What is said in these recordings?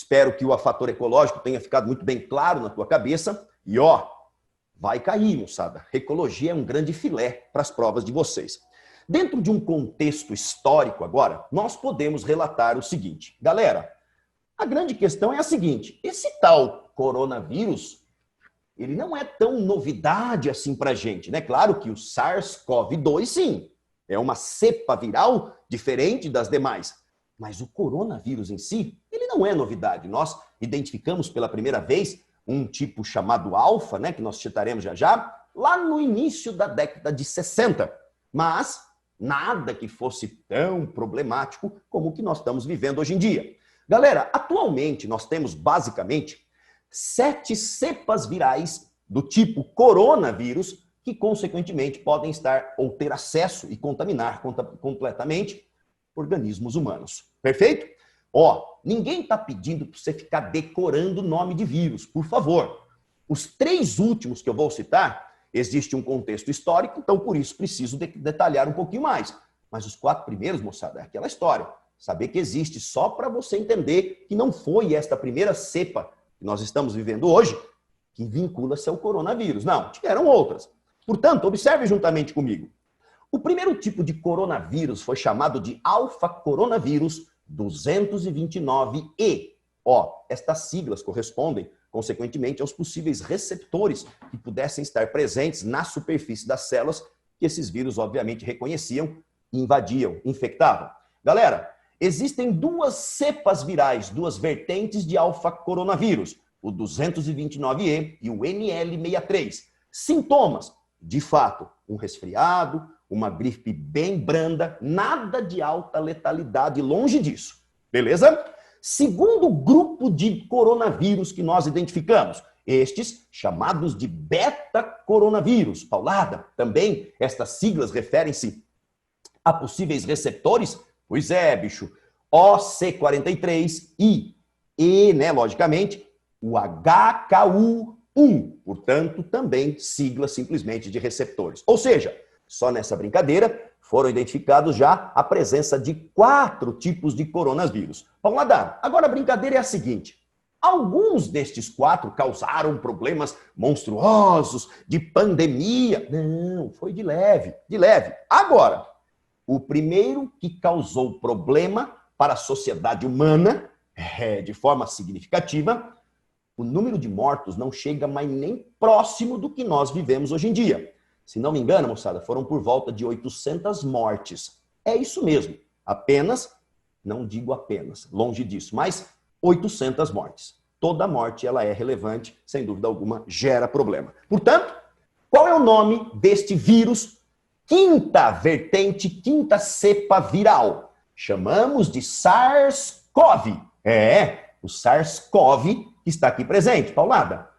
Espero que o fator ecológico tenha ficado muito bem claro na tua cabeça. E ó, vai cair, moçada. Ecologia é um grande filé para as provas de vocês. Dentro de um contexto histórico agora, nós podemos relatar o seguinte. Galera, a grande questão é a seguinte. Esse tal coronavírus, ele não é tão novidade assim para a gente, né? Claro que o SARS-CoV-2, sim, é uma cepa viral diferente das demais. Mas o coronavírus em si, ele não é novidade. Nós identificamos pela primeira vez um tipo chamado alfa, né, que nós citaremos já já, lá no início da década de 60. Mas nada que fosse tão problemático como o que nós estamos vivendo hoje em dia. Galera, atualmente nós temos basicamente 7 cepas virais do tipo coronavírus que, consequentemente, podem estar ou ter acesso e contaminar completamente organismos humanos. Perfeito? Ó, ninguém está pedindo para você ficar decorando o nome de vírus, por favor. Os 3 últimos que eu vou citar, existe um contexto histórico, então por isso preciso detalhar um pouquinho mais. Mas os 4 primeiros, moçada, é aquela história. Saber que existe só para você entender que não foi esta primeira cepa que nós estamos vivendo hoje que vincula-se ao coronavírus. Não, tiveram outras. Portanto, observe juntamente comigo. O primeiro tipo de coronavírus foi chamado de alfa-coronavírus 229E. Ó, estas siglas correspondem, consequentemente, aos possíveis receptores que pudessem estar presentes na superfície das células que esses vírus, obviamente, reconheciam, invadiam, infectavam. Galera, existem 2 cepas virais, 2 vertentes de alfa-coronavírus, o 229E e o NL63. Sintomas, de fato, um resfriado, uma gripe bem branda, nada de alta letalidade, longe disso. Beleza? Segundo grupo de coronavírus que nós identificamos, estes chamados de beta-coronavírus. Paulada, também estas siglas referem-se a possíveis receptores? Pois é, bicho. OC43 e, né, logicamente, o HKU1. Portanto, também sigla simplesmente de receptores. Ou seja, só nessa brincadeira foram identificados já a presença de 4 tipos de coronavírus. Vamos lá, dar. Agora a brincadeira é a seguinte. Alguns destes 4 causaram problemas monstruosos de pandemia. Não, foi de leve, de leve. Agora, o primeiro que causou problema para a sociedade humana, de forma significativa, o número de mortos não chega mais nem próximo do que nós vivemos hoje em dia. Se não me engano, moçada, foram por volta de 800 mortes. É isso mesmo. Apenas, não digo apenas, longe disso, mas 800 mortes. Toda morte ela é relevante, sem dúvida alguma, gera problema. Portanto, qual é o nome deste vírus? Quinta vertente, quinta cepa viral. Chamamos de SARS-CoV. O SARS-CoV que está aqui presente. Paulada,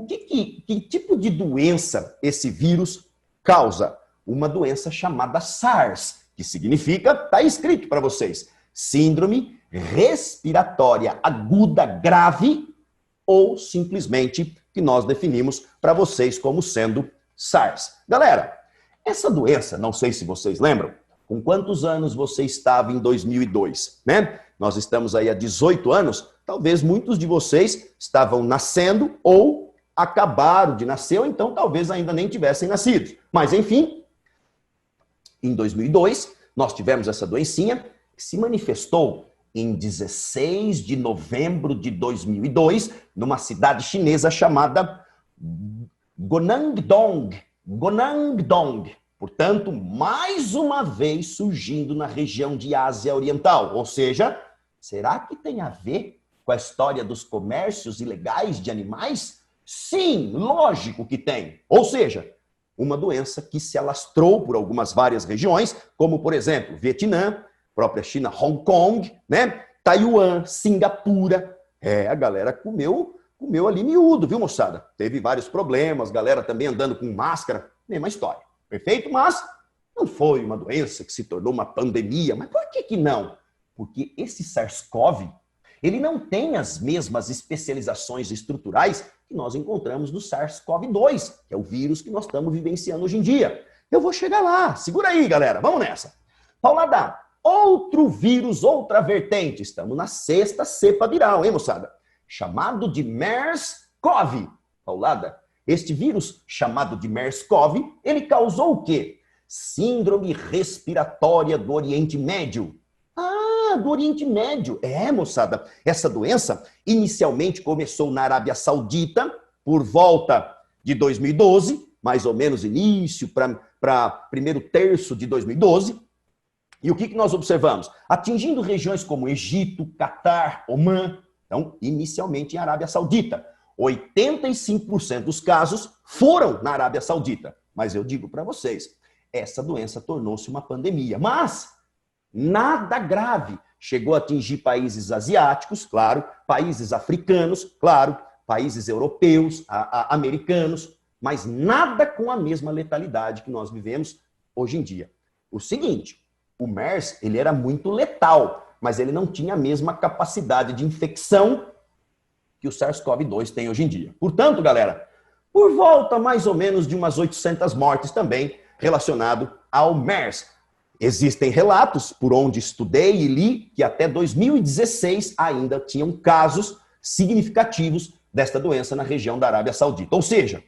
que tipo de doença esse vírus causa? Uma doença chamada SARS, que significa, está escrito para vocês, Síndrome Respiratória Aguda Grave, ou simplesmente que nós definimos para vocês como sendo SARS. Galera, essa doença, não sei se vocês lembram, com quantos anos você estava em 2002, né? Nós estamos aí há 18 anos, talvez muitos de vocês estavam nascendo ou acabaram de nascer, ou então talvez ainda nem tivessem nascido. Mas, enfim, em 2002, nós tivemos essa doencinha que se manifestou em 16 de novembro de 2002, numa cidade chinesa chamada Guangdong. Portanto, mais uma vez surgindo na região de Ásia Oriental. Ou seja, será que tem a ver com a história dos comércios ilegais de animais? Sim, lógico que tem. Ou seja, uma doença que se alastrou por algumas várias regiões, como, por exemplo, Vietnã, própria China, Hong Kong, né? Taiwan, Singapura. A galera comeu ali miúdo, viu, moçada? Teve vários problemas, galera também andando com máscara, mesma história. Perfeito? Mas não foi uma doença que se tornou uma pandemia. Mas por que não? Porque esse SARS-CoV, ele não tem as mesmas especializações estruturais que nós encontramos no SARS-CoV-2, que é o vírus que nós estamos vivenciando hoje em dia. Eu vou chegar lá. Segura aí, galera. Vamos nessa. Paulada, outro vírus, outra vertente. Estamos na 6ª cepa viral, hein, moçada? chamado de MERS-CoV. Paulada, este vírus chamado de MERS-CoV, ele causou o quê? Síndrome respiratória do Oriente Médio. Ah, do Oriente Médio. É, moçada, essa doença inicialmente começou na Arábia Saudita por volta de 2012, mais ou menos início para primeiro terço de 2012. E o que nós observamos? Atingindo regiões como Egito, Catar, Omã, então, inicialmente em Arábia Saudita. 85% dos casos foram na Arábia Saudita. Mas eu digo para vocês, essa doença tornou-se uma pandemia. Mas nada grave. Chegou a atingir países asiáticos, claro, países africanos, claro, países europeus, americanos, mas nada com a mesma letalidade que nós vivemos hoje em dia. O seguinte, o MERS, ele era muito letal, mas ele não tinha a mesma capacidade de infecção que o SARS-CoV-2 tem hoje em dia. Portanto, galera, por volta mais ou menos de umas 800 mortes também relacionado ao MERS. Existem relatos, por onde estudei e li, que até 2016 ainda tinham casos significativos desta doença na região da Arábia Saudita. Ou seja,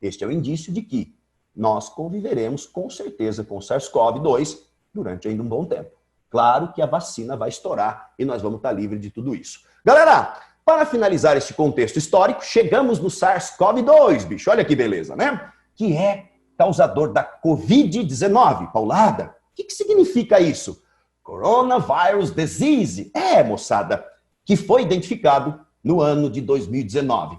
este é o indício de que nós conviveremos com certeza com o SARS-CoV-2 durante ainda um bom tempo. Claro que a vacina vai estourar e nós vamos estar livres de tudo isso. Galera, para finalizar este contexto histórico, chegamos no SARS-CoV-2, bicho. Olha que beleza, né? Que é causador da Covid-19. Paulada, o que significa isso? Coronavirus Disease. É, moçada, que foi identificado no ano de 2019.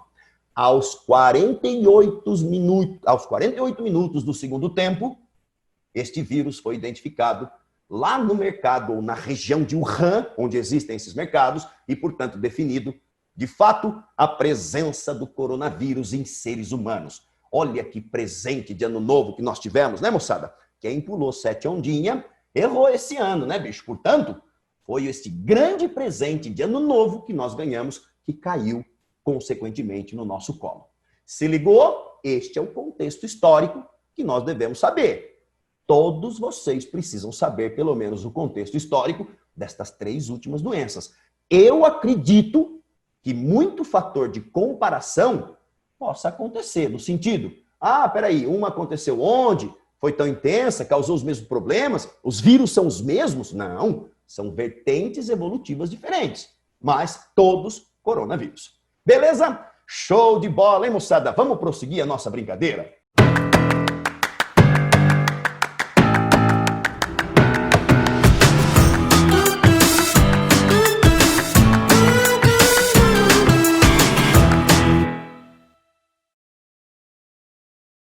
Aos 48 minutos do segundo tempo, este vírus foi identificado lá no mercado, ou na região de Wuhan, onde existem esses mercados, e, portanto, definido, de fato, a presença do coronavírus em seres humanos. Olha que presente de ano novo que nós tivemos, né, moçada? Quem pulou 7 ondinha errou esse ano, né, bicho? Portanto, foi este grande presente de ano novo que nós ganhamos, que caiu, consequentemente, no nosso colo. Se ligou? Este é o contexto histórico que nós devemos saber. Todos vocês precisam saber, pelo menos, o contexto histórico destas 3 últimas doenças. Eu acredito que muito fator de comparação possa acontecer, no sentido, peraí, uma aconteceu onde? Foi tão intensa, causou os mesmos problemas? Os vírus são os mesmos? Não, são vertentes evolutivas diferentes, mas todos coronavírus. Beleza? Show de bola, hein, moçada? Vamos prosseguir a nossa brincadeira?